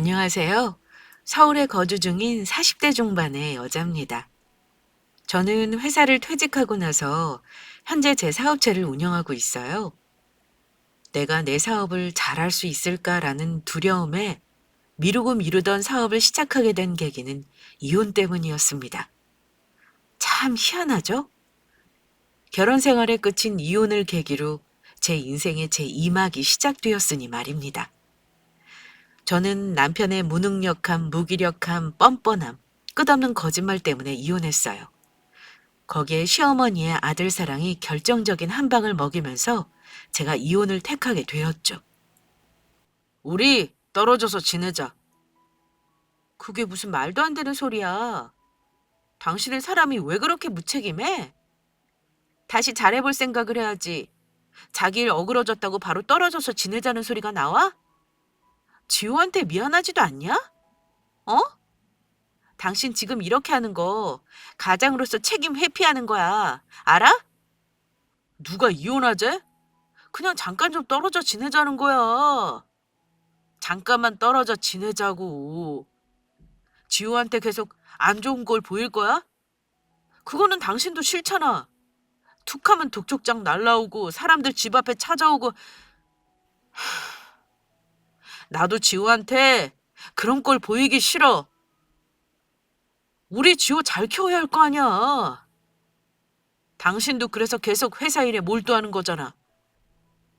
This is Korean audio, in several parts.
안녕하세요. 서울에 거주 중인 40대 중반의 여자입니다. 저는 회사를 퇴직하고 나서 현재 제 사업체를 운영하고 있어요. 내가 내 사업을 잘할 수 있을까라는 두려움에 미루고 미루던 사업을 시작하게 된 계기는 이혼 때문이었습니다. 참 희한하죠? 결혼 생활의 끝인 이혼을 계기로 제 인생의 제2막이 시작되었으니 말입니다. 저는 남편의 무능력함, 무기력함, 뻔뻔함, 끝없는 거짓말 때문에 이혼했어요. 거기에 시어머니의 아들 사랑이 결정적인 한 방을 먹이면서 제가 이혼을 택하게 되었죠. 우리 떨어져서 지내자. 그게 무슨 말도 안 되는 소리야. 당신의 사람이 왜 그렇게 무책임해? 다시 잘해볼 생각을 해야지. 자기 일 어그러졌다고 바로 떨어져서 지내자는 소리가 나와? 지호한테 미안하지도 않냐? 어? 당신 지금 이렇게 하는 거 가장으로서 책임 회피하는 거야. 알아? 누가 이혼하재? 그냥 잠깐 좀 떨어져 지내자는 거야. 잠깐만 떨어져 지내자고. 지호한테 계속 안 좋은 걸 보일 거야? 그거는 당신도 싫잖아. 툭하면 독촉장 날라오고 사람들 집 앞에 찾아오고. 나도 지호한테 그런 걸 보이기 싫어. 우리 지호 잘 키워야 할 거 아니야. 당신도 그래서 계속 회사 일에 몰두하는 거잖아.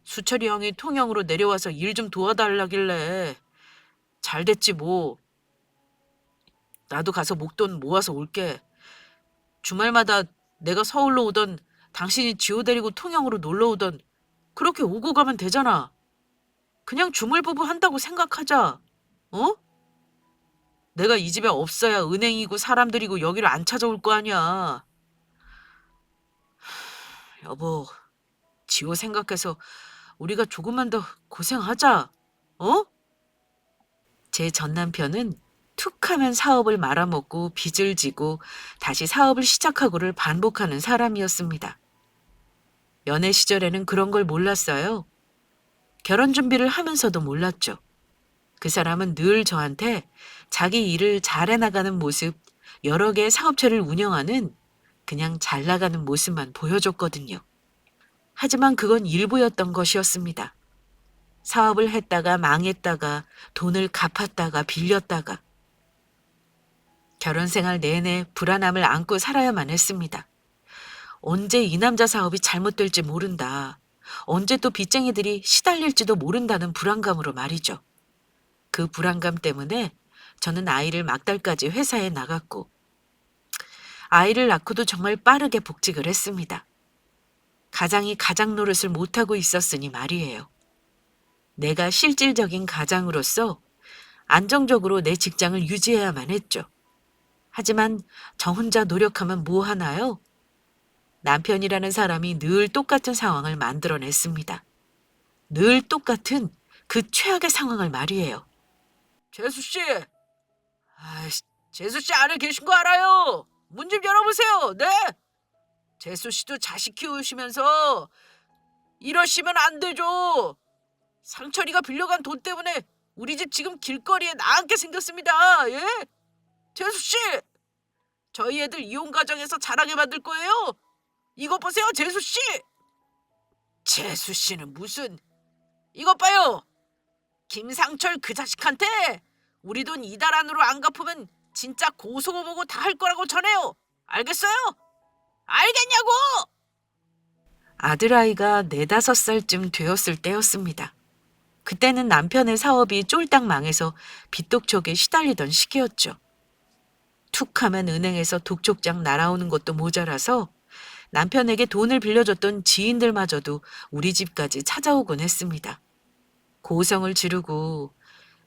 수철이 형이 통영으로 내려와서 일 좀 도와달라길래 잘 됐지 뭐. 나도 가서 목돈 모아서 올게. 주말마다 내가 서울로 오던 당신이 지호 데리고 통영으로 놀러 오던 그렇게 오고 가면 되잖아. 그냥 주물부부 한다고 생각하자. 어? 내가 이 집에 없어야 은행이고 사람들이고 여기를 안 찾아올 거 아니야. 여보, 지호 생각해서 우리가 조금만 더 고생하자. 어? 제 전 남편은 툭하면 사업을 말아먹고 빚을 지고 다시 사업을 시작하고를 반복하는 사람이었습니다. 연애 시절에는 그런 걸 몰랐어요. 결혼 준비를 하면서도 몰랐죠. 그 사람은 늘 저한테 자기 일을 잘해 나가는 모습, 여러 개의 사업체를 운영하는 그냥 잘 나가는 모습만 보여줬거든요. 하지만 그건 일부였던 것이었습니다. 사업을 했다가 망했다가 돈을 갚았다가 빌렸다가 결혼 생활 내내 불안함을 안고 살아야만 했습니다. 언제 이 남자 사업이 잘못될지 모른다. 언제 또 빚쟁이들이 시달릴지도 모른다는 불안감으로 말이죠. 그 불안감 때문에 저는 아이를 막달까지 회사에 나갔고 아이를 낳고도 정말 빠르게 복직을 했습니다. 가장이 가장 노릇을 못하고 있었으니 말이에요. 내가 실질적인 가장으로서 안정적으로 내 직장을 유지해야만 했죠. 하지만 저 혼자 노력하면 뭐 하나요? 남편이라는 사람이 늘 똑같은 상황을 만들어냈습니다. 늘 똑같은 그 최악의 상황을 말이에요. 재수 씨! 아이씨, 재수 씨 안에 계신 거 알아요? 문 좀 열어보세요. 네? 재수 씨도 자식 키우시면서 이러시면 안 되죠. 상철이가 빌려간 돈 때문에 우리 집 지금 길거리에 나앉게 생겼습니다. 예? 재수 씨! 저희 애들 이혼 가정에서 자라게 만들 거예요. 이것 보세요, 재수 씨! 재수 씨는 무슨... 이것 봐요. 김상철 그 자식한테 우리 돈 이달 안으로 안 갚으면 진짜 고소고보고 다 할 거라고 전해요. 알겠어요? 알겠냐고! 아들아이가 4~5살쯤 되었을 때였습니다. 그때는 남편의 사업이 쫄딱 망해서 빚독촉에 시달리던 시기였죠. 툭하면 은행에서 독촉장 날아오는 것도 모자라서 남편에게 돈을 빌려줬던 지인들마저도 우리 집까지 찾아오곤 했습니다. 고성을 지르고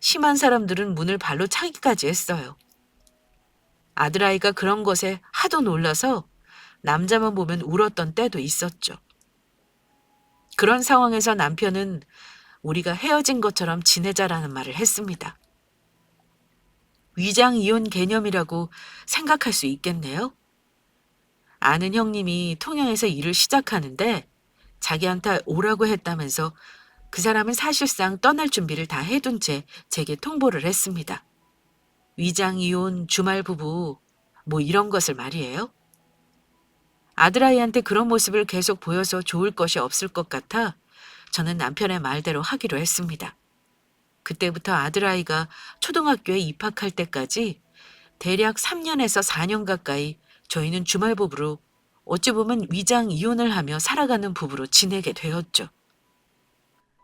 심한 사람들은 문을 발로 차기까지 했어요. 아들아이가 그런 것에 하도 놀라서 남자만 보면 울었던 때도 있었죠. 그런 상황에서 남편은 우리가 헤어진 것처럼 지내자라는 말을 했습니다. 위장 이혼 개념이라고 생각할 수 있겠네요. 아는 형님이 통영에서 일을 시작하는데 자기한테 오라고 했다면서 그 사람은 사실상 떠날 준비를 다 해둔 채 제게 통보를 했습니다. 위장 이혼, 주말 부부, 뭐 이런 것을 말이에요. 아들아이한테 그런 모습을 계속 보여서 좋을 것이 없을 것 같아 저는 남편의 말대로 하기로 했습니다. 그때부터 아들아이가 초등학교에 입학할 때까지 대략 3년에서 4년 가까이 저희는 주말 부부로 어찌 보면 위장 이혼을 하며 살아가는 부부로 지내게 되었죠.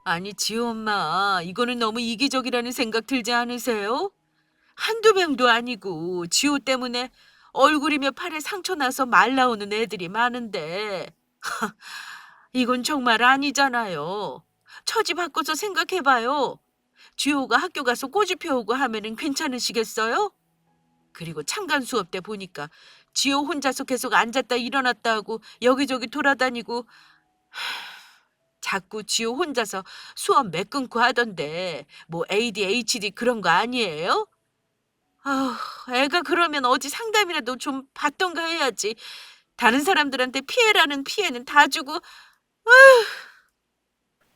아니, 지호 엄마, 이거는 너무 이기적이라는 생각 들지 않으세요? 한두 명도 아니고 지호 때문에 얼굴이며 팔에 상처 나서 말 나오는 애들이 많은데 이건 정말 아니잖아요. 처지 바꿔서 생각해봐요. 지호가 학교 가서 꼬집 펴오고 하면은 괜찮으시겠어요? 그리고 참관 수업 때 보니까 지호 혼자서 계속 앉았다 일어났다 하고 여기저기 돌아다니고 자꾸 지호 혼자서 수업 매 끊고 하던데 뭐 ADHD 그런 거 아니에요? 아, 애가 그러면 어디 상담이라도 좀 받던가 해야지. 다른 사람들한테 피해라는 피해는 다 주고.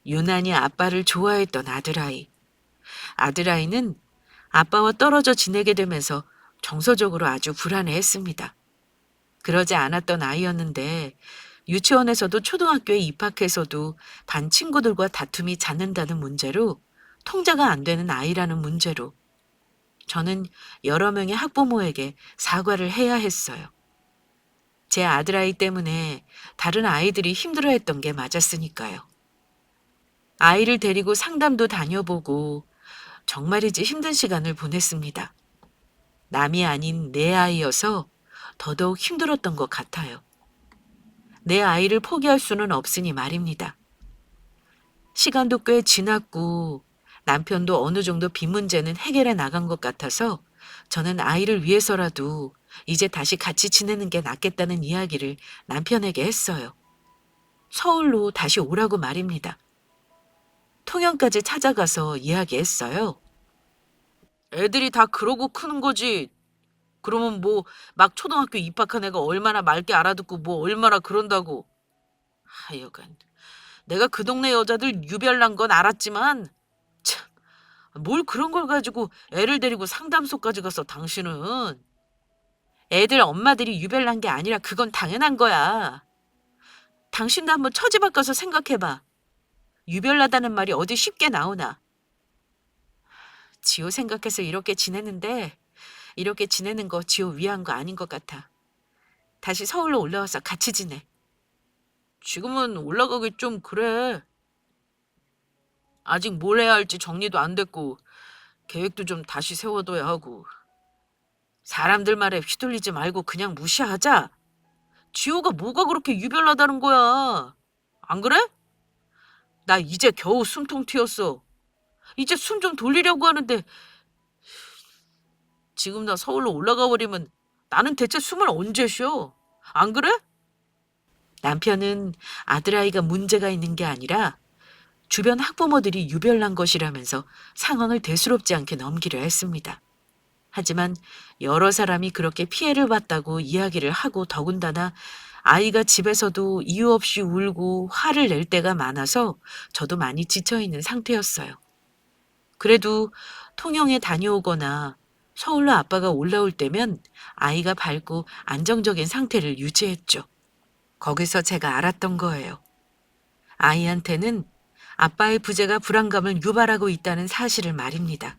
유난히 아빠를 좋아했던 아들아이. 아들아이는 아빠와 떨어져 지내게 되면서 정서적으로 아주 불안해했습니다. 그러지 않았던 아이였는데 유치원에서도 초등학교에 입학해서도 반 친구들과 다툼이 잦는다는 문제로 통제가 안 되는 아이라는 문제로 저는 여러 명의 학부모에게 사과를 해야 했어요. 제 아들아이 때문에 다른 아이들이 힘들어했던 게 맞았으니까요. 아이를 데리고 상담도 다녀보고 정말이지 힘든 시간을 보냈습니다. 남이 아닌 내 아이여서 더더욱 힘들었던 것 같아요. 내 아이를 포기할 수는 없으니 말입니다. 시간도 꽤 지났고 남편도 어느 정도 빚 문제는 해결해 나간 것 같아서 저는 아이를 위해서라도 이제 다시 같이 지내는 게 낫겠다는 이야기를 남편에게 했어요. 서울로 다시 오라고 말입니다. 통영까지 찾아가서 이야기했어요. 애들이 다 그러고 크는 거지. 그러면 뭐 막 초등학교 입학한 애가 얼마나 맑게 알아듣고 뭐 얼마나 그런다고. 하여간 내가 그 동네 여자들 유별난 건 알았지만 참, 뭘 그런 걸 가지고 애를 데리고 상담소까지 가서 당신은. 애들 엄마들이 유별난 게 아니라 그건 당연한 거야. 당신도 한번 처지 바꿔서 생각해봐. 유별나다는 말이 어디 쉽게 나오나. 지호 생각해서 이렇게 지내는데 이렇게 지내는 거 지호 위한 거 아닌 것 같아. 다시 서울로 올라와서 같이 지내. 지금은 올라가기 좀 그래. 아직 뭘 해야 할지 정리도 안 됐고 계획도 좀 다시 세워둬야 하고. 사람들 말에 휘둘리지 말고 그냥 무시하자. 지호가 뭐가 그렇게 유별나다는 거야. 안 그래? 나 이제 겨우 숨통 튀었어. 이제 숨 좀 돌리려고 하는데 지금 나 서울로 올라가 버리면 나는 대체 숨을 언제 쉬어? 안 그래? 남편은 아들아이가 문제가 있는 게 아니라 주변 학부모들이 유별난 것이라면서 상황을 대수롭지 않게 넘기려 했습니다. 하지만 여러 사람이 그렇게 피해를 봤다고 이야기를 하고 더군다나 아이가 집에서도 이유 없이 울고 화를 낼 때가 많아서 저도 많이 지쳐있는 상태였어요. 그래도 통영에 다녀오거나 서울로 아빠가 올라올 때면 아이가 밝고 안정적인 상태를 유지했죠. 거기서 제가 알았던 거예요. 아이한테는 아빠의 부재가 불안감을 유발하고 있다는 사실을 말입니다.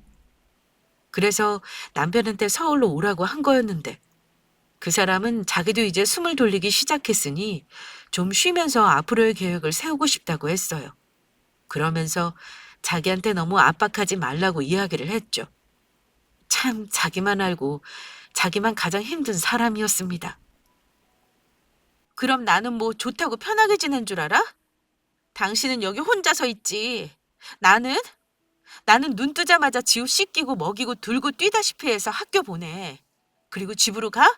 그래서 남편한테 서울로 오라고 한 거였는데 그 사람은 자기도 이제 숨을 돌리기 시작했으니 좀 쉬면서 앞으로의 계획을 세우고 싶다고 했어요. 그러면서 자기한테 너무 압박하지 말라고 이야기를 했죠. 참 자기만 알고 자기만 가장 힘든 사람이었습니다. 그럼 나는 뭐 좋다고 편하게 지낸 줄 알아? 당신은 여기 혼자서 있지. 나는? 나는 눈 뜨자마자 지우 씻기고 먹이고 들고 뛰다시피 해서 학교 보내. 그리고 집으로 가?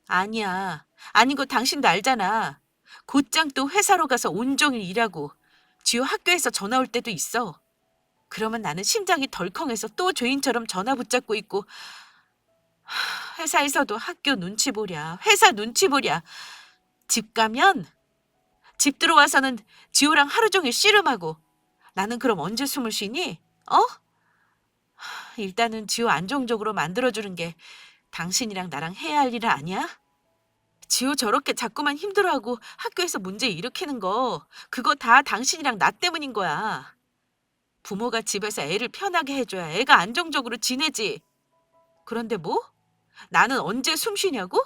아니야. 아닌 거 당신도 알잖아. 곧장 또 회사로 가서 온종일 일하고 지우 학교에서 전화 올 때도 있어. 그러면 나는 심장이 덜컹해서 또 죄인처럼 전화 붙잡고 있고 회사에서도 학교 눈치 보랴. 회사 눈치 보랴. 집 가면 집 들어와서는 지호랑 하루 종일 씨름하고 나는 그럼 언제 숨을 쉬니? 어? 일단은 지호 안정적으로 만들어주는 게 당신이랑 나랑 해야 할 일 아니야? 지호 저렇게 자꾸만 힘들어하고 학교에서 문제 일으키는 거, 그거 다 당신이랑 나 때문인 거야. 부모가 집에서 애를 편하게 해줘야 애가 안정적으로 지내지. 그런데 뭐? 나는 언제 숨 쉬냐고?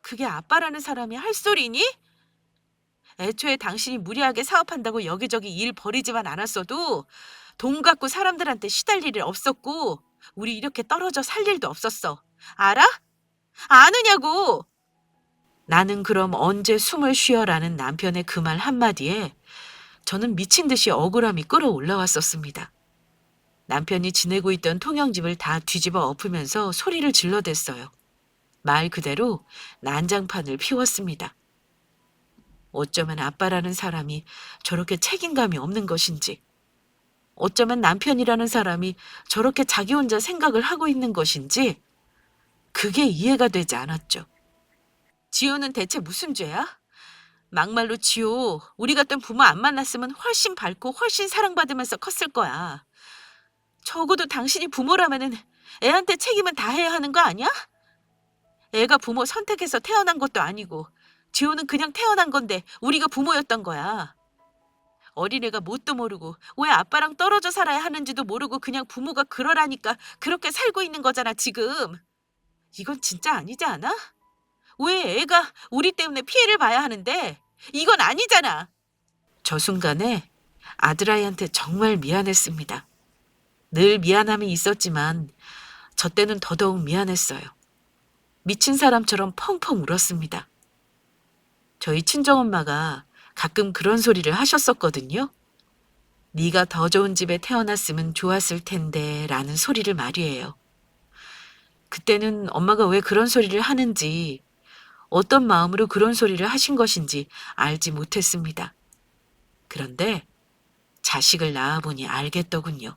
그게 아빠라는 사람이 할 소리니? 애초에 당신이 무리하게 사업한다고 여기저기 일 벌이지만 않았어도 돈 갖고 사람들한테 시달릴 일 없었고 우리 이렇게 떨어져 살 일도 없었어. 알아? 아느냐고! 나는 그럼 언제 숨을 쉬어라는 남편의 그 말 한마디에 저는 미친 듯이 억울함이 끌어올라왔었습니다. 남편이 지내고 있던 통영집을 다 뒤집어 엎으면서 소리를 질러댔어요. 말 그대로 난장판을 피웠습니다. 어쩌면 아빠라는 사람이 저렇게 책임감이 없는 것인지, 어쩌면 남편이라는 사람이 저렇게 자기 혼자 생각을 하고 있는 것인지, 그게 이해가 되지 않았죠. 지호는 대체 무슨 죄야? 막말로 지호, 우리 같은 부모 안 만났으면 훨씬 밝고 훨씬 사랑받으면서 컸을 거야. 적어도 당신이 부모라면은 애한테 책임은 다 해야 하는 거 아니야? 애가 부모 선택해서 태어난 것도 아니고, 지호는 그냥 태어난 건데 우리가 부모였던 거야. 어린애가 뭣도 모르고 왜 아빠랑 떨어져 살아야 하는지도 모르고 그냥 부모가 그러라니까 그렇게 살고 있는 거잖아, 지금. 이건 진짜 아니지 않아? 왜 애가 우리 때문에 피해를 봐야 하는데? 이건 아니잖아. 저 순간에 아들아이한테 정말 미안했습니다. 늘 미안함이 있었지만 저 때는 더더욱 미안했어요. 미친 사람처럼 펑펑 울었습니다. 저희 친정엄마가 가끔 그런 소리를 하셨었거든요. 네가 더 좋은 집에 태어났으면 좋았을 텐데 라는 소리를 말이에요. 그때는 엄마가 왜 그런 소리를 하는지, 어떤 마음으로 그런 소리를 하신 것인지 알지 못했습니다. 그런데 자식을 낳아보니 알겠더군요.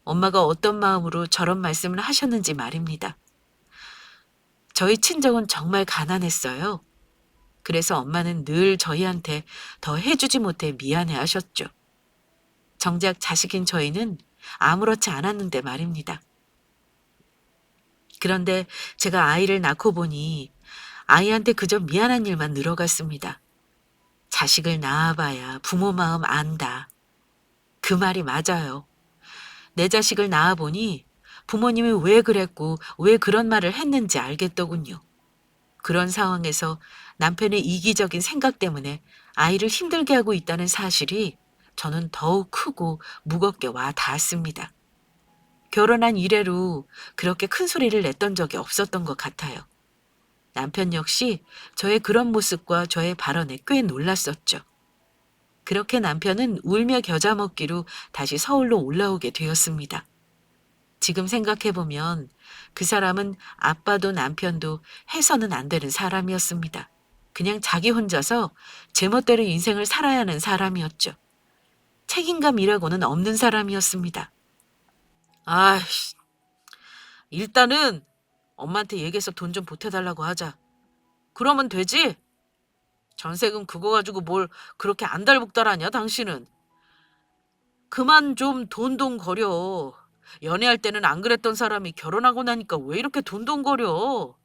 엄마가 어떤 마음으로 저런 말씀을 하셨는지 말입니다. 저희 친정은 정말 가난했어요. 그래서 엄마는 늘 저희한테 더 해주지 못해 미안해 하셨죠. 정작 자식인 저희는 아무렇지 않았는데 말입니다. 그런데 제가 아이를 낳고 보니 아이한테 그저 미안한 일만 늘어갔습니다. 자식을 낳아봐야 부모 마음 안다. 그 말이 맞아요. 내 자식을 낳아보니 부모님이 왜 그랬고 왜 그런 말을 했는지 알겠더군요. 그런 상황에서 남편의 이기적인 생각 때문에 아이를 힘들게 하고 있다는 사실이 저는 더욱 크고 무겁게 와 닿았습니다. 결혼한 이래로 그렇게 큰 소리를 냈던 적이 없었던 것 같아요. 남편 역시 저의 그런 모습과 저의 발언에 꽤 놀랐었죠. 그렇게 남편은 울며 겨자 먹기로 다시 서울로 올라오게 되었습니다. 지금 생각해보면 그 사람은 아빠도 남편도 해서는 안 되는 사람이었습니다. 그냥 자기 혼자서 제멋대로 인생을 살아야 하는 사람이었죠. 책임감이라고는 없는 사람이었습니다. 아이씨, 일단은 엄마한테 얘기해서 돈 좀 보태달라고 하자. 그러면 되지? 전세금 그거 가지고 뭘 그렇게 안달복달하냐, 당신은. 그만 좀 돈돈거려. 연애할 때는 안 그랬던 사람이 결혼하고 나니까 왜 이렇게 돈돈거려?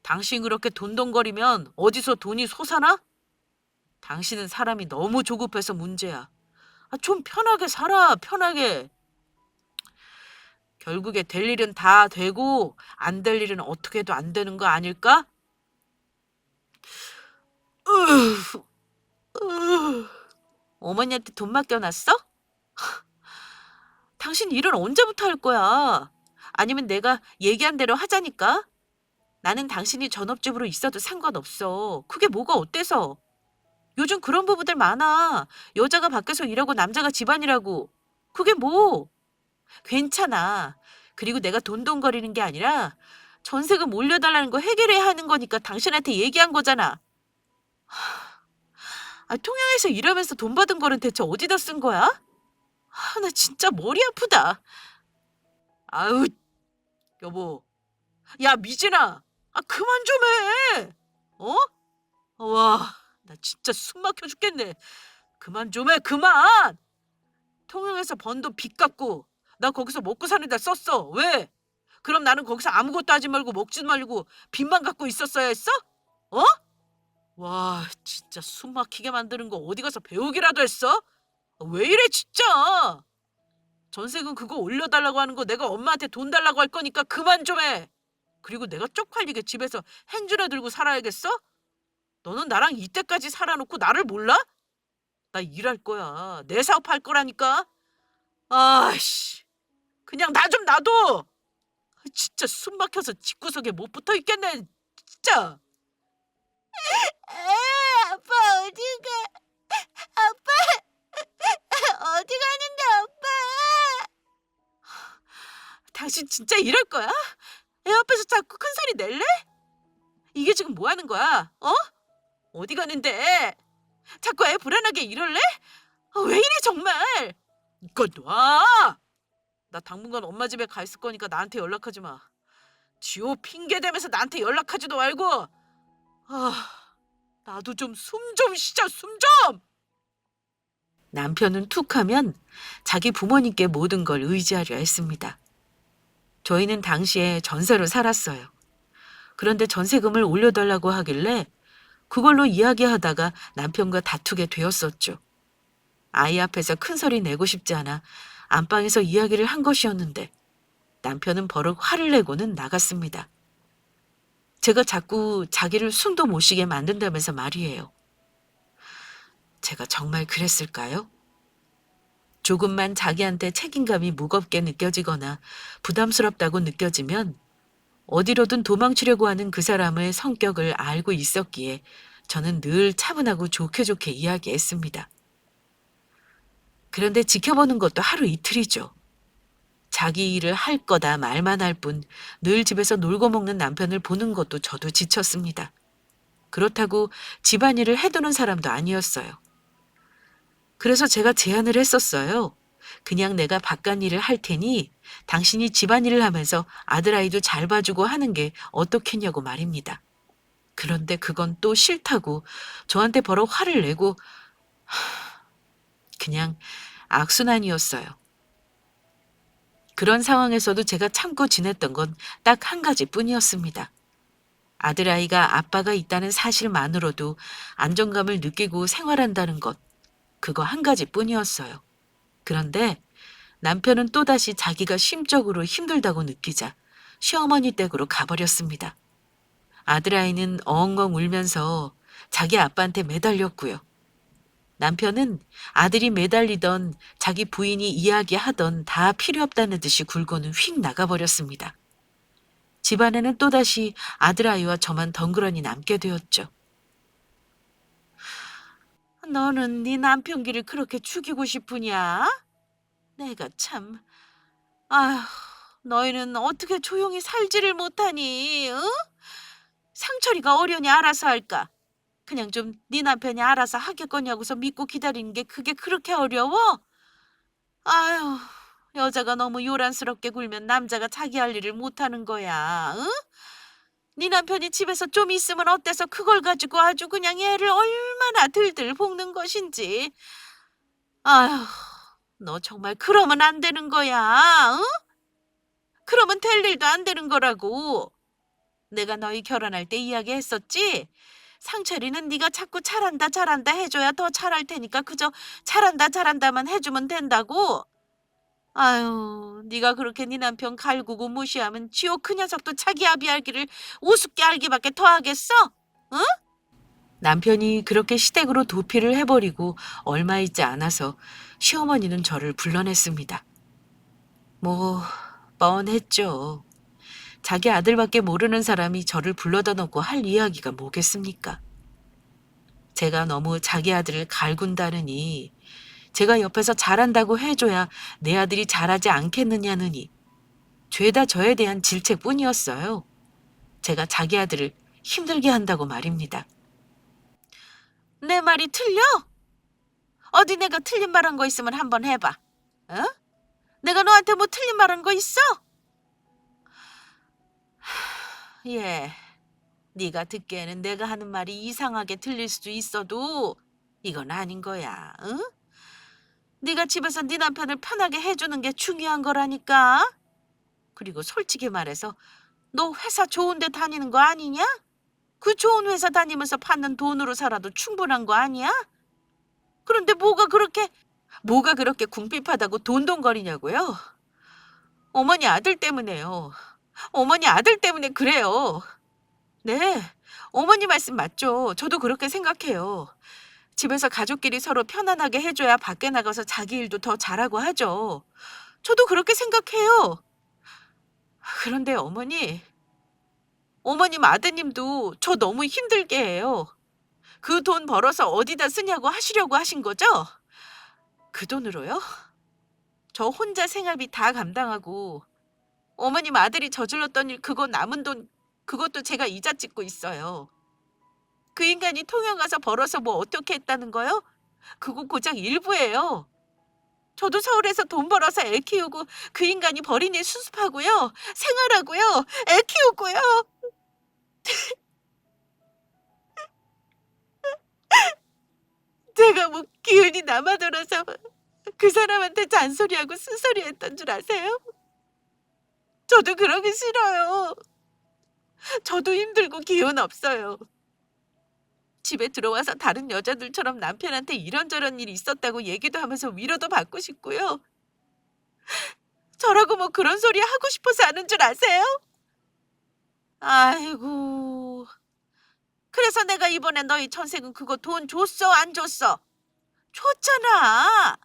당신 그렇게 돈돈거리면 어디서 돈이 솟아나? 당신은 사람이 너무 조급해서 문제야. 좀 편하게 살아, 편하게. 결국에 될 일은 다 되고 안 될 일은 어떻게 해도 안 되는 거 아닐까? 으, 으. 어머니한테 돈 맡겨놨어? 당신 일은 언제부터 할 거야? 아니면 내가 얘기한 대로 하자니까? 나는 당신이 전업주부로 있어도 상관없어. 그게 뭐가 어때서? 요즘 그런 부부들 많아. 여자가 밖에서 일하고 남자가 집안일하고. 그게 뭐? 괜찮아. 그리고 내가 돈돈거리는 게 아니라 전세금 올려달라는 거 해결해야 하는 거니까 당신한테 얘기한 거잖아. 통영에서 일하면서 돈 받은 거는 대체 어디다 쓴 거야? 나 진짜 머리 아프다. 아유, 여보. 야, 미진아. 그만 좀 해. 어? 와, 나 진짜 숨 막혀 죽겠네. 그만 좀 해, 그만! 통영에서 번 돈 빚 갚고 나 거기서 먹고 사는 데 썼어. 왜? 그럼 나는 거기서 아무것도 하지 말고 먹지 말고 빚만 갖고 있었어야 했어? 어? 와, 진짜 숨 막히게 만드는 거 어디 가서 배우기라도 했어? 왜 이래 진짜! 전세금 그거 올려달라고 하는 거 내가 엄마한테 돈 달라고 할 거니까 그만 좀 해. 그리고 내가 쪽팔리게 집에서 행주나 들고 살아야겠어? 너는 나랑 이때까지 살아놓고 나를 몰라? 나 일할 거야. 내 사업할 거라니까. 아씨, 그냥 나 좀 놔둬. 진짜 숨 막혀서 집구석에 못 붙어 있겠네. 진짜. 아빠 어디가? 아빠 어디 가는데 아빠? 당신 진짜 이럴 거야? 애 앞에서 자꾸 큰 소리 낼래? 이게 지금 뭐 하는 거야? 어? 어디 가는데? 자꾸 애 불안하게 이럴래? 왜 이래 정말? 이거 놔! 나 당분간 엄마 집에 가 있을 거니까 나한테 연락하지 마. 지호 핑계 대면서 나한테 연락하지도 말고. 아, 나도 좀 숨 좀 쉬자, 숨 좀! 남편은 툭하면 자기 부모님께 모든 걸 의지하려 했습니다. 저희는 당시에 전세로 살았어요. 그런데 전세금을 올려달라고 하길래 그걸로 이야기하다가 남편과 다투게 되었었죠. 아이 앞에서 큰 소리 내고 싶지 않아 안방에서 이야기를 한 것이었는데 남편은 버럭 화를 내고는 나갔습니다. 제가 자꾸 자기를 숨도 못 쉬게 만든다면서 말이에요. 제가 정말 그랬을까요? 조금만 자기한테 책임감이 무겁게 느껴지거나 부담스럽다고 느껴지면 어디로든 도망치려고 하는 그 사람의 성격을 알고 있었기에 저는 늘 차분하고 좋게 좋게 이야기했습니다. 그런데 지켜보는 것도 하루 이틀이죠. 자기 일을 할 거다 말만 할 뿐 늘 집에서 놀고 먹는 남편을 보는 것도 저도 지쳤습니다. 그렇다고 집안일을 해두는 사람도 아니었어요. 그래서 제가 제안을 했었어요. 그냥 내가 바깥일을 할 테니 당신이 집안일을 하면서 아들아이도 잘 봐주고 하는 게 어떻겠냐고 말입니다. 그런데 그건 또 싫다고 저한테 버럭 화를 내고 그냥 악순환이었어요. 그런 상황에서도 제가 참고 지냈던 건 딱 한 가지뿐이었습니다. 아들아이가 아빠가 있다는 사실만으로도 안정감을 느끼고 생활한다는 것, 그거 한 가지뿐이었어요. 그런데 남편은 또다시 자기가 심적으로 힘들다고 느끼자 시어머니 댁으로 가버렸습니다. 아들아이는 엉엉 울면서 자기 아빠한테 매달렸고요. 남편은 아들이 매달리던 자기 부인이 이야기하던 다 필요 없다는 듯이 굴고는 휙 나가버렸습니다. 집안에는 또다시 아들아이와 저만 덩그러니 남게 되었죠. 너는 네 남편 길을 그렇게 죽이고 싶으냐? 내가 참... 아휴, 너희는 어떻게 조용히 살지를 못하니? 응? 상철이가 어련히 알아서 할까? 그냥 좀 네 남편이 알아서 하겠거냐고서 믿고 기다리는 게 그게 그렇게 어려워? 아휴, 여자가 너무 요란스럽게 굴면 남자가 자기 할 일을 못하는 거야. 응? 네 남편이 집에서 좀 있으면 어때서 그걸 가지고 아주 그냥 애를 얼마나 들들 볶는 것인지. 아휴, 너 정말 그러면 안 되는 거야. 응? 그러면 될 일도 안 되는 거라고. 내가 너희 결혼할 때 이야기했었지? 상철이는 네가 자꾸 잘한다 잘한다 해줘야 더 잘할 테니까 그저 잘한다 잘한다만 해주면 된다고. 아유, 네가 그렇게 네 남편 갈구고 무시하면 지옥 그 녀석도 자기 아비알기를 우습게 알기밖에 더 하겠어? 응? 남편이 그렇게 시댁으로 도피를 해버리고 얼마 있지 않아서 시어머니는 저를 불러냈습니다. 뭐 뻔했죠. 자기 아들밖에 모르는 사람이 저를 불러다 놓고 할 이야기가 뭐겠습니까? 제가 너무 자기 아들을 갈군다느니 제가 옆에서 잘한다고 해줘야 내 아들이 잘하지 않겠느냐느니 죄다 저에 대한 질책뿐이었어요. 제가 자기 아들을 힘들게 한다고 말입니다. 내 말이 틀려? 어디 내가 틀린 말 한 거 있으면 한번 해봐. 어? 내가 너한테 뭐 틀린 말 한 거 있어? 예, 네가 듣기에는 내가 하는 말이 이상하게 들릴 수도 있어도 이건 아닌 거야. 응? 네가 집에서 네 남편을 편하게 해주는 게 중요한 거라니까. 그리고 솔직히 말해서 너 회사 좋은 데 다니는 거 아니냐? 그 좋은 회사 다니면서 받는 돈으로 살아도 충분한 거 아니야? 그런데 뭐가 그렇게 궁핍하다고 돈돈거리냐고요? 어머니 아들 때문에요. 어머니 아들 때문에 그래요. 네. 어머니 말씀 맞죠. 저도 그렇게 생각해요. 집에서 가족끼리 서로 편안하게 해줘야 밖에 나가서 자기 일도 더 잘하고 하죠. 저도 그렇게 생각해요. 그런데 어머님 아드님도 저 너무 힘들게 해요. 그 돈 벌어서 어디다 쓰냐고 하시려고 하신 거죠? 그 돈으로요? 저 혼자 생활비 다 감당하고 어머님 아들이 저질렀던 일 그거 남은 돈 그것도 제가 이자 찍고 있어요. 그 인간이 통영 가서 벌어서 뭐 어떻게 했다는 거요? 그거 고작 일부예요. 저도 서울에서 돈 벌어서 애 키우고 그 인간이 버린 일 수습하고요. 생활하고요. 애 키우고요. 제가 뭐 기운이 남아돌아서 그 사람한테 잔소리하고 쓴소리했던 줄 아세요? 저도 그러기 싫어요. 저도 힘들고 기운 없어요. 집에 들어와서 다른 여자들처럼 남편한테 이런저런 일이 있었다고 얘기도 하면서 위로도 받고 싶고요. 저라고 뭐 그런 소리 하고 싶어서 하는 줄 아세요? 아이고. 그래서 내가 이번에 너희 전세금 그거 돈 줬어, 안 줬어? 줬잖아.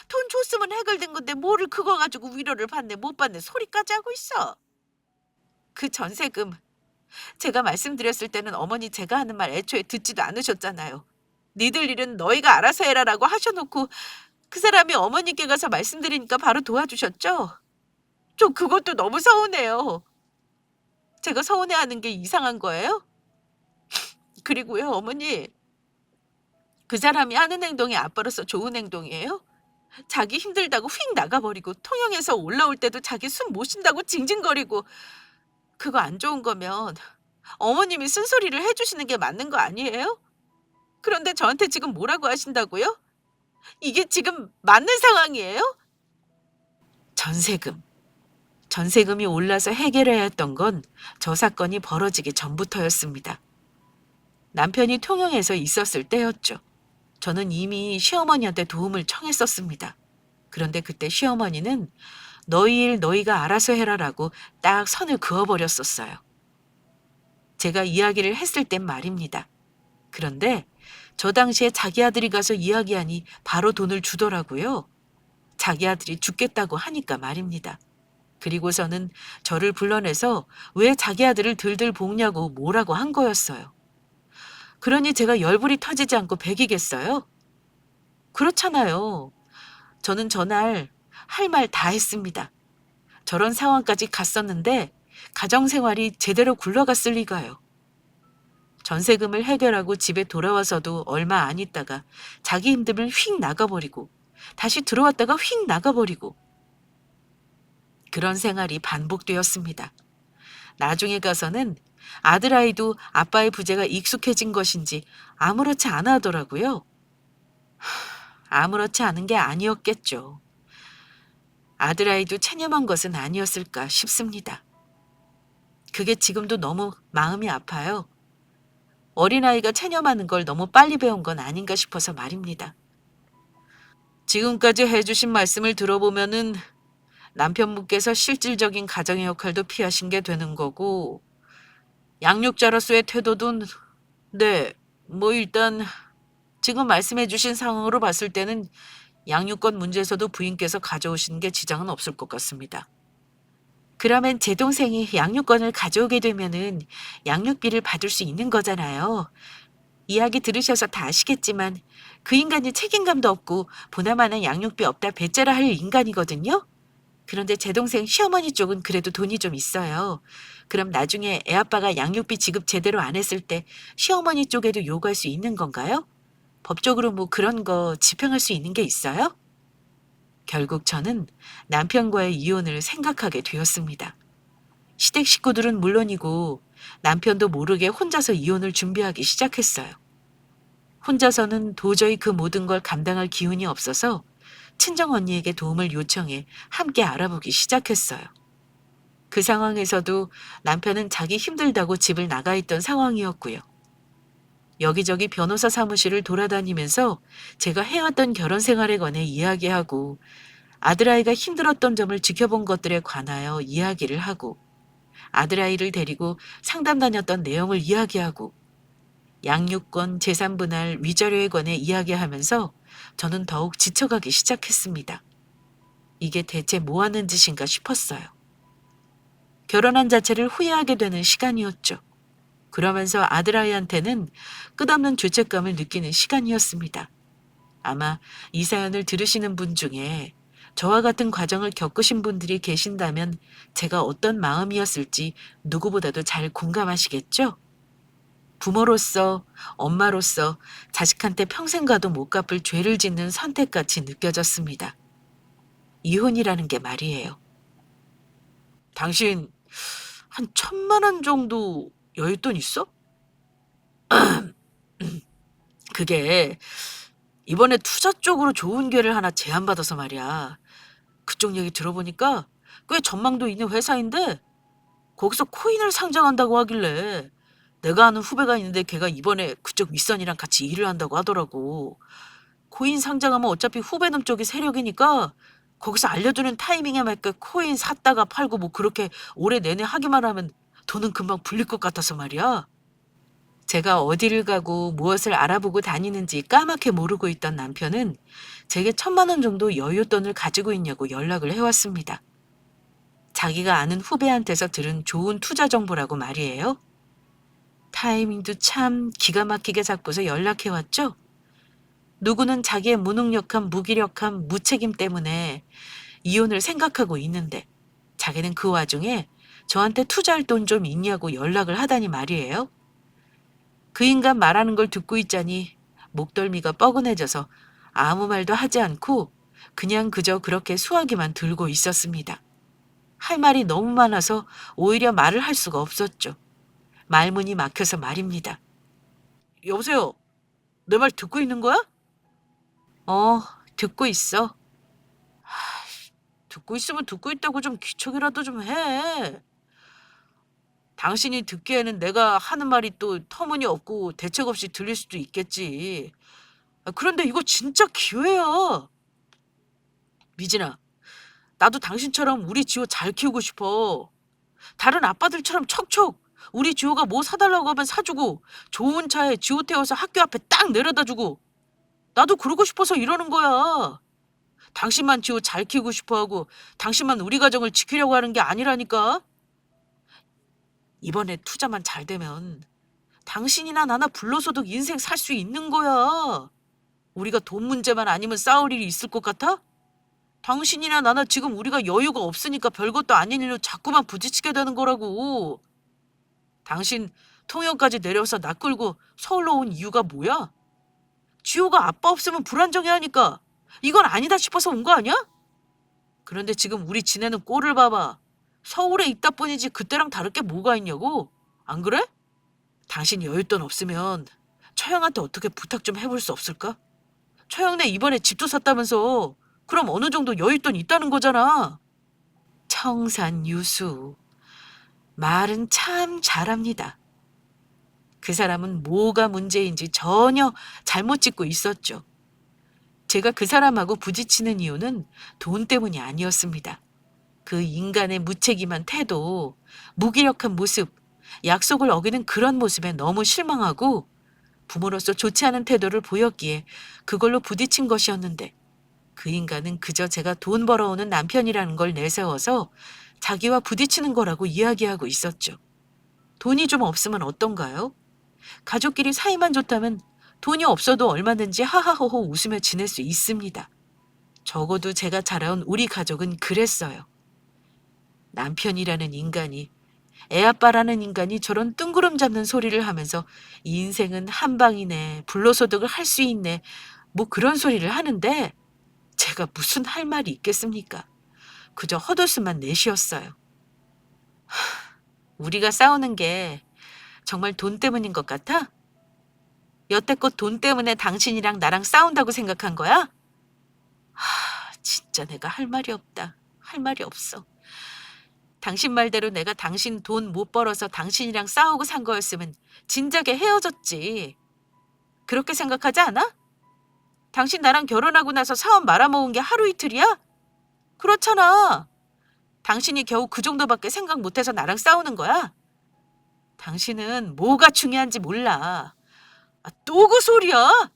돈 줬으면 해결된 건데 뭐를 그거 가지고 위로를 받네 못 받네 소리까지 하고 있어. 그 전세금 제가 말씀드렸을 때는 어머니 제가 하는 말 애초에 듣지도 않으셨잖아요. 니들 일은 너희가 알아서 해라라고 하셔놓고 그 사람이 어머니께 가서 말씀드리니까 바로 도와주셨죠? 저 그것도 너무 서운해요. 제가 서운해하는 게 이상한 거예요? 그리고요, 어머니, 그 사람이 하는 행동이 아빠로서 좋은 행동이에요? 자기 힘들다고 휙 나가버리고 통영에서 올라올 때도 자기 숨 못 쉰다고 징징거리고 그거 안 좋은 거면 어머님이 쓴소리를 해주시는 게 맞는 거 아니에요? 그런데 저한테 지금 뭐라고 하신다고요? 이게 지금 맞는 상황이에요? 전세금. 전세금이 올라서 해결해야 했던 건 저 사건이 벌어지기 전부터였습니다. 남편이 통영에서 있었을 때였죠. 저는 이미 시어머니한테 도움을 청했었습니다. 그런데 그때 시어머니는 너희 일 너희가 알아서 해라라고 딱 선을 그어버렸었어요. 제가 이야기를 했을 땐 말입니다. 그런데 저 당시에 자기 아들이 가서 이야기하니 바로 돈을 주더라고요. 자기 아들이 죽겠다고 하니까 말입니다. 그리고서는 저를 불러내서 왜 자기 아들을 들들 볶냐고 뭐라고 한 거였어요. 그러니 제가 열불이 터지지 않고 배기겠어요? 그렇잖아요. 저는 전날 할 말 다 했습니다. 저런 상황까지 갔었는데 가정생활이 제대로 굴러갔을 리가요. 전세금을 해결하고 집에 돌아와서도 얼마 안 있다가 자기 힘듦을 휙 나가버리고 다시 들어왔다가 휙 나가버리고 그런 생활이 반복되었습니다. 나중에 가서는 아들아이도 아빠의 부재가 익숙해진 것인지 아무렇지 않아 하더라고요. 아무렇지 않은 게 아니었겠죠. 아들아이도 체념한 것은 아니었을까 싶습니다. 그게 지금도 너무 마음이 아파요. 어린아이가 체념하는 걸 너무 빨리 배운 건 아닌가 싶어서 말입니다. 지금까지 해주신 말씀을 들어보면은 남편분께서 실질적인 가정의 역할도 피하신 게 되는 거고 양육자로서의 태도도 네, 뭐 일단 지금 말씀해 주신 상황으로 봤을 때는 양육권 문제에서도 부인께서 가져오시는 게 지장은 없을 것 같습니다. 그러면 제 동생이 양육권을 가져오게 되면은 양육비를 받을 수 있는 거잖아요. 이야기 들으셔서 다 아시겠지만 그 인간이 책임감도 없고 보나마나 양육비 없다 배째라 할 인간이거든요. 그런데 제 동생 시어머니 쪽은 그래도 돈이 좀 있어요. 그럼 나중에 애아빠가 양육비 지급 제대로 안 했을 때 시어머니 쪽에도 요구할 수 있는 건가요? 법적으로 뭐 그런 거 집행할 수 있는 게 있어요? 결국 저는 남편과의 이혼을 생각하게 되었습니다. 시댁 식구들은 물론이고 남편도 모르게 혼자서 이혼을 준비하기 시작했어요. 혼자서는 도저히 그 모든 걸 감당할 기운이 없어서 친정 언니에게 도움을 요청해 함께 알아보기 시작했어요. 그 상황에서도 남편은 자기 힘들다고 집을 나가 있던 상황이었고요. 여기저기 변호사 사무실을 돌아다니면서 제가 해왔던 결혼 생활에 관해 이야기하고 아들아이가 힘들었던 점을 지켜본 것들에 관하여 이야기를 하고 아들아이를 데리고 상담 다녔던 내용을 이야기하고 양육권, 재산 분할, 위자료에 관해 이야기하면서 저는 더욱 지쳐가기 시작했습니다. 이게 대체 뭐 하는 짓인가 싶었어요. 결혼한 자체를 후회하게 되는 시간이었죠. 그러면서 아들아이한테는 끝없는 죄책감을 느끼는 시간이었습니다. 아마 이 사연을 들으시는 분 중에 저와 같은 과정을 겪으신 분들이 계신다면 제가 어떤 마음이었을지 누구보다도 잘 공감하시겠죠? 부모로서, 엄마로서 자식한테 평생 가도 못 갚을 죄를 짓는 선택같이 느껴졌습니다. 이혼이라는 게 말이에요. 당신 한 1,000만 원 정도 여윳돈 있어? 그게 이번에 투자 쪽으로 좋은 기회를 하나 제안받아서 말이야. 그쪽 얘기 들어보니까 꽤 전망도 있는 회사인데 거기서 코인을 상장한다고 하길래 내가 아는 후배가 있는데 걔가 이번에 그쪽 윗선이랑 같이 일을 한다고 하더라고. 코인 상장하면 어차피 후배놈 쪽이 세력이니까 거기서 알려주는 타이밍에 맞게 코인 샀다가 팔고 뭐 그렇게 올해 내내 하기만 하면 돈은 금방 불릴 것 같아서 말이야. 제가 어디를 가고 무엇을 알아보고 다니는지 까맣게 모르고 있던 남편은 제게 1,000만 원 정도 여윳돈을 가지고 있냐고 연락을 해왔습니다. 자기가 아는 후배한테서 들은 좋은 투자 정보라고 말이에요. 타이밍도 참 기가 막히게 잡고서 연락해왔죠. 누구는 자기의 무능력함, 무기력함, 무책임 때문에 이혼을 생각하고 있는데 자기는 그 와중에 저한테 투자할 돈 좀 있냐고 연락을 하다니 말이에요. 그 인간 말하는 걸 듣고 있자니 목덜미가 뻐근해져서 아무 말도 하지 않고 그냥 그저 그렇게 수화기만 들고 있었습니다. 할 말이 너무 많아서 오히려 말을 할 수가 없었죠. 말문이 막혀서 말입니다. 여보세요? 내 말 듣고 있는 거야? 어, 듣고 있어. 듣고 있으면 듣고 있다고 좀 귀척이라도 좀 해. 당신이 듣기에는 내가 하는 말이 또 터무니없고 대책 없이 들릴 수도 있겠지. 그런데 이거 진짜 기회야. 미진아, 나도 당신처럼 우리 지호 잘 키우고 싶어. 다른 아빠들처럼 척척 우리 지호가 뭐 사달라고 하면 사주고 좋은 차에 지호 태워서 학교 앞에 딱 내려다주고 나도 그러고 싶어서 이러는 거야. 당신만 지호 잘 키우고 싶어하고 당신만 우리 가정을 지키려고 하는 게 아니라니까. 이번에 투자만 잘 되면 당신이나 나나 불로소득 인생 살 수 있는 거야. 우리가 돈 문제만 아니면 싸울 일이 있을 것 같아? 당신이나 나나 지금 우리가 여유가 없으니까 별것도 아닌 일로 자꾸만 부딪히게 되는 거라고. 당신 통영까지 내려서 나 끌고 서울로 온 이유가 뭐야? 지호가 아빠 없으면 불안정해하니까 이건 아니다 싶어서 온 거 아니야? 그런데 지금 우리 지내는 꼴을 봐봐. 서울에 있다 뿐이지 그때랑 다를 게 뭐가 있냐고? 안 그래? 당신 여윳돈 없으면 처형한테 어떻게 부탁 좀 해볼 수 없을까? 처형네 이번에 집도 샀다면서. 그럼 어느 정도 여윳돈 있다는 거잖아. 청산유수. 말은 참 잘합니다. 그 사람은 뭐가 문제인지 전혀 잘못 짚고 있었죠. 제가 그 사람하고 부딪히는 이유는 돈 때문이 아니었습니다. 그 인간의 무책임한 태도, 무기력한 모습, 약속을 어기는 그런 모습에 너무 실망하고 부모로서 좋지 않은 태도를 보였기에 그걸로 부딪힌 것이었는데 그 인간은 그저 제가 돈 벌어오는 남편이라는 걸 내세워서 자기와 부딪히는 거라고 이야기하고 있었죠. 돈이 좀 없으면 어떤가요? 가족끼리 사이만 좋다면 돈이 없어도 얼마든지 하하호호 웃으며 지낼 수 있습니다. 적어도 제가 자라온 우리 가족은 그랬어요. 남편이라는 인간이, 애아빠라는 인간이 저런 뜬구름 잡는 소리를 하면서 인생은 한 방이네, 불로소득을 할 수 있네, 뭐 그런 소리를 하는데 제가 무슨 할 말이 있겠습니까? 그저 헛웃음만 내쉬었어요. 우리가 싸우는 게 정말 돈 때문인 것 같아? 여태껏 돈 때문에 당신이랑 나랑 싸운다고 생각한 거야? 진짜 내가 할 말이 없다. 할 말이 없어. 당신 말대로 내가 당신 돈 못 벌어서 당신이랑 싸우고 산 거였으면 진작에 헤어졌지. 그렇게 생각하지 않아? 당신 나랑 결혼하고 나서 사업 말아먹은 게 하루 이틀이야? 그렇잖아. 당신이 겨우 그 정도밖에 생각 못해서 나랑 싸우는 거야? 당신은 뭐가 중요한지 몰라. 또 그 소리야?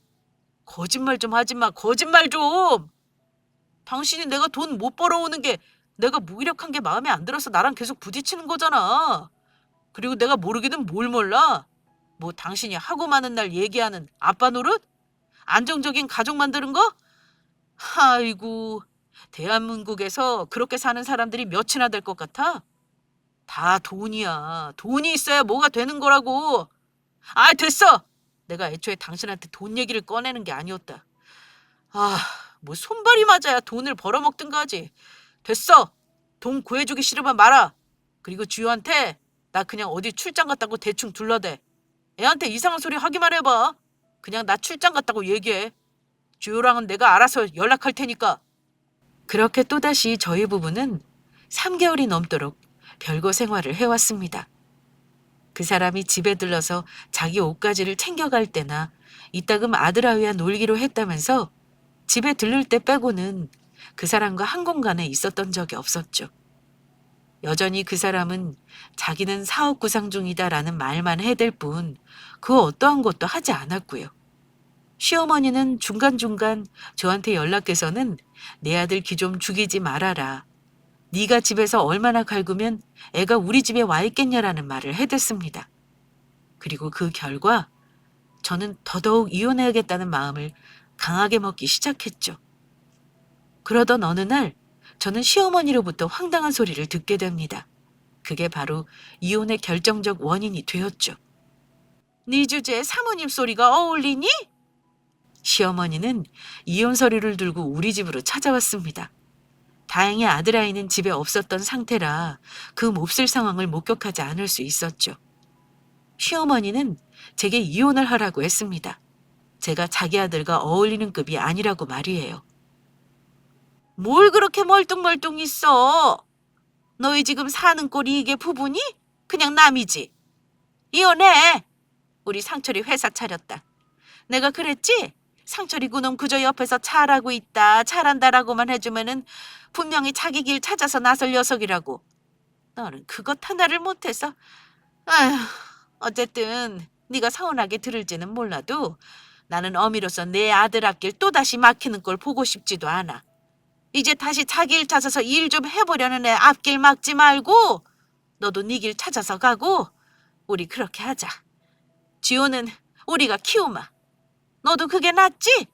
거짓말 좀 하지 마, 거짓말 좀. 당신이 내가 돈 못 벌어오는 게 내가 무기력한 게 마음에 안 들어서 나랑 계속 부딪히는 거잖아. 그리고 내가 모르기는 뭘 몰라? 뭐 당신이 하고 많은 날 얘기하는 아빠 노릇? 안정적인 가족 만드는 거? 아이고, 대한민국에서 그렇게 사는 사람들이 몇이나 될 것 같아? 다 돈이야. 돈이 있어야 뭐가 되는 거라고. 됐어. 내가 애초에 당신한테 돈 얘기를 꺼내는 게 아니었다. 뭐 손발이 맞아야 돈을 벌어먹든가 하지. 됐어. 돈 구해주기 싫으면 말아. 그리고 주효한테 나 그냥 어디 출장 갔다고 대충 둘러대. 애한테 이상한 소리 하기만 해봐. 그냥 나 출장 갔다고 얘기해. 주효랑은 내가 알아서 연락할 테니까. 그렇게 또다시 저희 부부는 3개월이 넘도록 별거 생활을 해왔습니다. 그 사람이 집에 들러서 자기 옷가지를 챙겨갈 때나 이따금 아들아이와 놀기로 했다면서 집에 들를 때 빼고는 그 사람과 한 공간에 있었던 적이 없었죠. 여전히 그 사람은 자기는 사업 구상 중이다라는 말만 해댈 뿐 그 어떠한 것도 하지 않았고요. 시어머니는 중간중간 저한테 연락해서는 내 아들 기 좀 죽이지 말아라. 네가 집에서 얼마나 갈구면 애가 우리 집에 와 있겠냐라는 말을 해댔습니다. 그리고 그 결과 저는 더더욱 이혼해야겠다는 마음을 강하게 먹기 시작했죠. 그러던 어느 날 저는 시어머니로부터 황당한 소리를 듣게 됩니다. 그게 바로 이혼의 결정적 원인이 되었죠. 네 주제에 사모님 소리가 어울리니? 시어머니는 이혼 서류를 들고 우리 집으로 찾아왔습니다. 다행히 아들아이는 집에 없었던 상태라 그 몹쓸 상황을 목격하지 않을 수 있었죠. 시어머니는 제게 이혼을 하라고 했습니다. 제가 자기 아들과 어울리는 급이 아니라고 말이에요. 뭘 그렇게 멀뚱멀뚱 있어? 너희 지금 사는 꼴이 이게 부부니? 그냥 남이지. 이혼해. 우리 상철이 회사 차렸다. 내가 그랬지? 상철이 그놈 그저 옆에서 잘하고 있다, 잘한다라고만 해주면은 분명히 자기 길 찾아서 나설 녀석이라고. 너는 그것 하나를 못해서. 아휴, 어쨌든 네가 서운하게 들을지는 몰라도 나는 어미로서 내 아들 앞길 또다시 막히는 걸 보고 싶지도 않아. 이제 다시 자기 일 찾아서 일 좀 해보려는 애 앞길 막지 말고 너도 네 길 찾아서 가고 우리 그렇게 하자. 지호는 우리가 키우마. 너도 그게 낫지?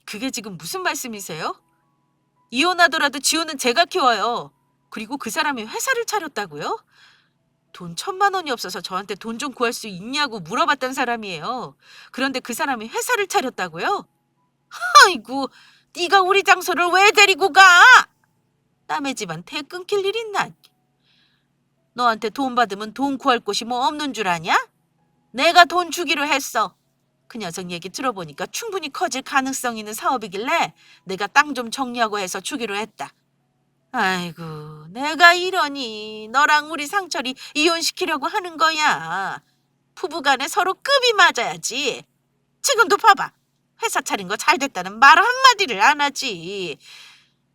그게 지금 무슨 말씀이세요? 이혼하더라도 지호는 제가 키워요. 그리고 그 사람이 회사를 차렸다고요? 돈 1,000만 원이 없어서 저한테 돈 좀 구할 수 있냐고 물어봤던 사람이에요. 그런데 그 사람이 회사를 차렸다고요? 아이고, 네가 우리 장소를 왜 데리고 가? 남의 집안 태 끊길 일 있나? 너한테 돈 받으면 돈 구할 곳이 뭐 없는 줄 아냐? 내가 돈 주기로 했어. 그 녀석 얘기 들어보니까 충분히 커질 가능성 있는 사업이길래 내가 땅 좀 정리하고 해서 주기로 했다. 아이고, 내가 이러니 너랑 우리 상철이 이혼시키려고 하는 거야. 부부간에 서로 급이 맞아야지. 지금도 봐봐. 회사 차린 거 잘 됐다는 말 한마디를 안 하지.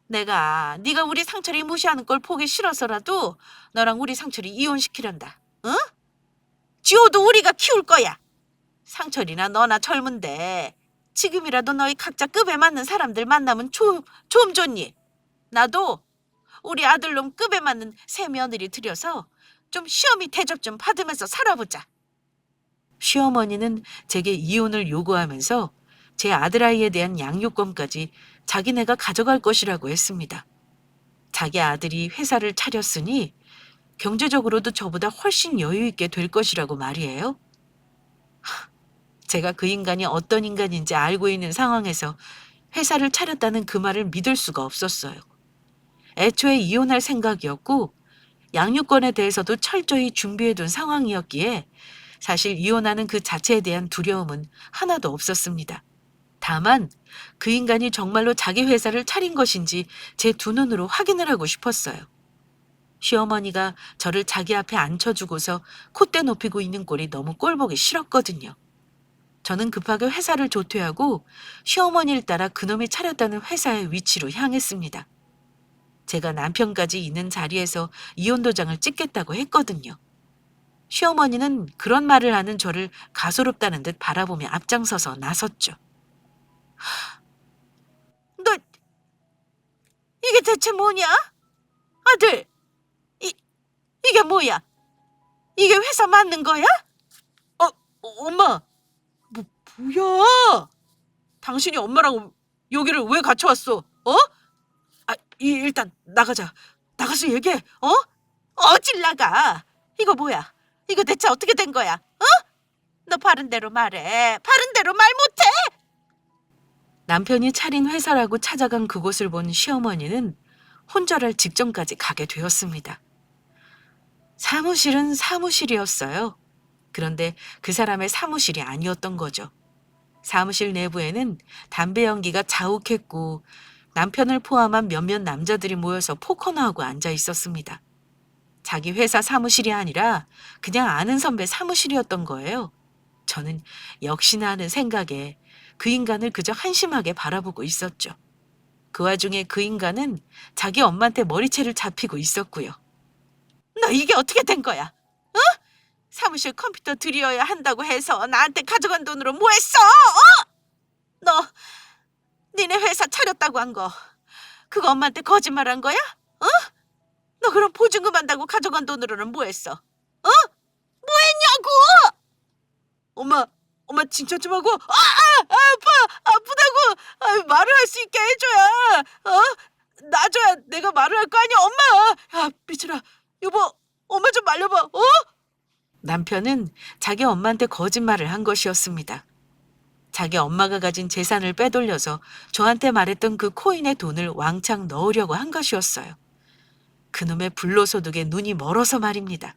내가 네가 우리 상철이 무시하는 걸 보기 싫어서라도 너랑 우리 상철이 이혼시키련다. 응? 지호도 우리가 키울 거야. 상철이나 너나 젊은데 지금이라도 너희 각자 급에 맞는 사람들 만나면 좀 좋니? 나도 우리 아들놈 급에 맞는 새 며느리 들여서 좀 시어미 대접 좀 받으면서 살아보자. 시어머니는 제게 이혼을 요구하면서 제 아들아이에 대한 양육권까지 자기네가 가져갈 것이라고 했습니다. 자기 아들이 회사를 차렸으니 경제적으로도 저보다 훨씬 여유 있게 될 것이라고 말이에요. 제가 그 인간이 어떤 인간인지 알고 있는 상황에서 회사를 차렸다는 그 말을 믿을 수가 없었어요. 애초에 이혼할 생각이었고 양육권에 대해서도 철저히 준비해둔 상황이었기에 사실 이혼하는 그 자체에 대한 두려움은 하나도 없었습니다. 다만 그 인간이 정말로 자기 회사를 차린 것인지 제 두 눈으로 확인을 하고 싶었어요. 시어머니가 저를 자기 앞에 앉혀주고서 콧대 높이고 있는 꼴이 너무 꼴보기 싫었거든요. 저는 급하게 회사를 조퇴하고 시어머니를 따라 그놈이 차렸다는 회사의 위치로 향했습니다. 제가 남편까지 있는 자리에서 이혼 도장을 찍겠다고 했거든요. 시어머니는 그런 말을 하는 저를 가소롭다는 듯 바라보며 앞장서서 나섰죠. 너 이게 대체 뭐냐? 아들, 이게 뭐야? 이게 회사 맞는 거야? 엄마, 뭐야? 당신이 엄마랑 여기를 왜 같이 왔어? 일단 나가자. 나가서 얘기해. 어딜 나가? 이거 뭐야? 이거 대체 어떻게 된 거야? 너 바른 대로 말해. 바른 대로 말 못해? 남편이 차린 회사라고 찾아간 그곳을 본 시어머니는 혼절할 직전까지 가게 되었습니다. 사무실은 사무실이었어요. 그런데 그 사람의 사무실이 아니었던 거죠. 사무실 내부에는 담배 연기가 자욱했고 남편을 포함한 몇몇 남자들이 모여서 포커나 하고 앉아 있었습니다. 자기 회사 사무실이 아니라 그냥 아는 선배 사무실이었던 거예요. 저는 역시나 하는 생각에 그 인간을 그저 한심하게 바라보고 있었죠. 그 와중에 그 인간은 자기 엄마한테 머리채를 잡히고 있었고요. 너 이게 어떻게 된 거야? 사무실 컴퓨터 들여야 한다고 해서 나한테 가져간 돈으로 뭐 했어? 너 니네 회사 차렸다고 한 거 그거 엄마한테 거짓말한 거야? 너 그럼 보증금 한다고 가져간 돈으로는 뭐 했어? 뭐 했냐고? 엄마 진짜 좀 하고 아프다고 말을 할 수 있게 해줘야 놔줘야 내가 말을 할 거 아니야 엄마. 야 미철아 여보 엄마 좀 말려봐. 남편은 자기 엄마한테 거짓말을 한 것이었습니다. 자기 엄마가 가진 재산을 빼돌려서 저한테 말했던 그 코인의 돈을 왕창 넣으려고 한 것이었어요. 그놈의 불로소득에 눈이 멀어서 말입니다.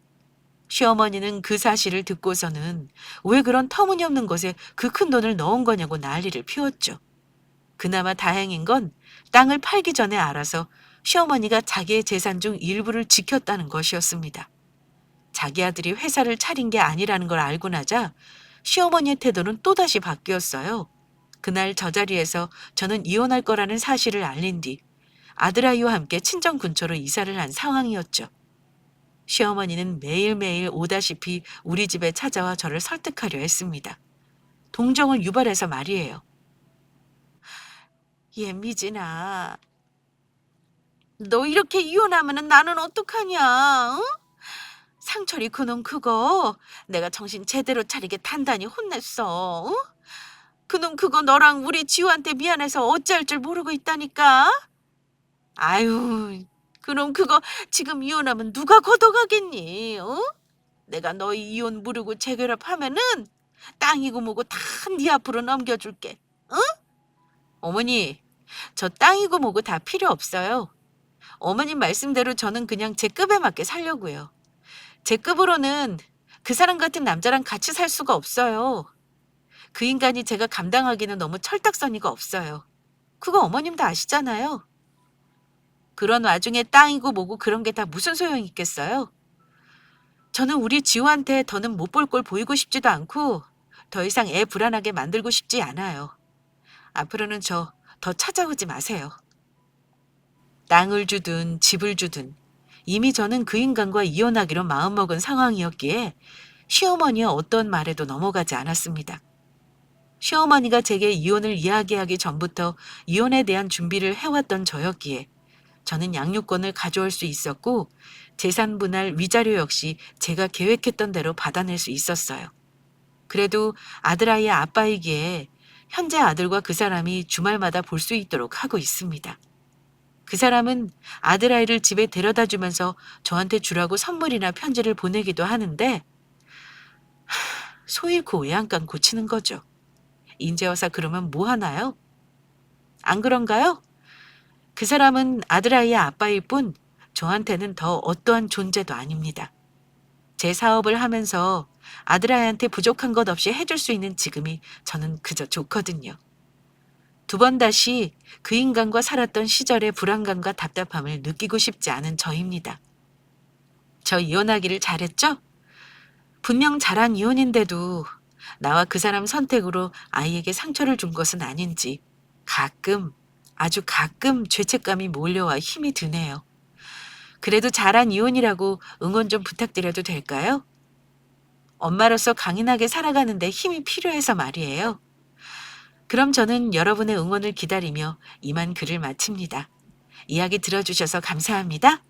시어머니는 그 사실을 듣고서는 왜 그런 터무니없는 곳에 그 큰 돈을 넣은 거냐고 난리를 피웠죠. 그나마 다행인 건 땅을 팔기 전에 알아서 시어머니가 자기의 재산 중 일부를 지켰다는 것이었습니다. 자기 아들이 회사를 차린 게 아니라는 걸 알고 나자 시어머니의 태도는 또다시 바뀌었어요. 그날 저 자리에서 저는 이혼할 거라는 사실을 알린 뒤 아들아이와 함께 친정 근처로 이사를 한 상황이었죠. 시어머니는 매일매일 오다시피 우리 집에 찾아와 저를 설득하려 했습니다. 동정을 유발해서 말이에요. 미진아, 너 이렇게 이혼하면 나는 어떡하냐? 응? 상철이 그놈 그거 내가 정신 제대로 차리게 단단히 혼냈어. 응? 그놈 그거 너랑 우리 지우한테 미안해서 어찌할 줄 모르고 있다니까. 아유, 그놈 그거 지금 이혼하면 누가 걷어가겠니? 내가 너희 이혼 무르고 재결합하면은 땅이고 뭐고 다 네 앞으로 넘겨줄게. 응? 어머니, 저 땅이고 뭐고 다 필요 없어요. 어머님 말씀대로 저는 그냥 제 급에 맞게 살려고요. 제 급으로는 그 사람 같은 남자랑 같이 살 수가 없어요. 그 인간이 제가 감당하기는 너무 철딱서니가 없어요. 그거 어머님도 아시잖아요. 그런 와중에 땅이고 뭐고 그런 게 다 무슨 소용이 있겠어요? 저는 우리 지우한테 더는 못 볼 꼴 보이고 싶지도 않고 더 이상 애 불안하게 만들고 싶지 않아요. 앞으로는 저 더 찾아오지 마세요. 땅을 주든 집을 주든 이미 저는 그 인간과 이혼하기로 마음먹은 상황이었기에 시어머니의 어떤 말에도 넘어가지 않았습니다. 시어머니가 제게 이혼을 이야기하기 전부터 이혼에 대한 준비를 해왔던 저였기에 저는 양육권을 가져올 수 있었고 재산 분할 위자료 역시 제가 계획했던 대로 받아낼 수 있었어요. 그래도 아들아이의 아빠이기에 현재 아들과 그 사람이 주말마다 볼 수 있도록 하고 있습니다. 그 사람은 아들아이를 집에 데려다 주면서 저한테 주라고 선물이나 편지를 보내기도 하는데 소 잃고 외양간 고치는 거죠. 인제 와서 그러면 뭐 하나요? 안 그런가요? 그 사람은 아들아이의 아빠일 뿐 저한테는 더 어떠한 존재도 아닙니다. 제 사업을 하면서 아들아이한테 부족한 것 없이 해줄 수 있는 지금이 저는 그저 좋거든요. 두 번 다시 그 인간과 살았던 시절의 불안감과 답답함을 느끼고 싶지 않은 저입니다. 저 이혼하기를 잘했죠? 분명 잘한 이혼인데도 나와 그 사람 선택으로 아이에게 상처를 준 것은 아닌지 가끔, 아주 가끔 죄책감이 몰려와 힘이 드네요. 그래도 잘한 이혼이라고 응원 좀 부탁드려도 될까요? 엄마로서 강인하게 살아가는데 힘이 필요해서 말이에요. 그럼 저는 여러분의 응원을 기다리며 이만 글을 마칩니다. 이야기 들어주셔서 감사합니다.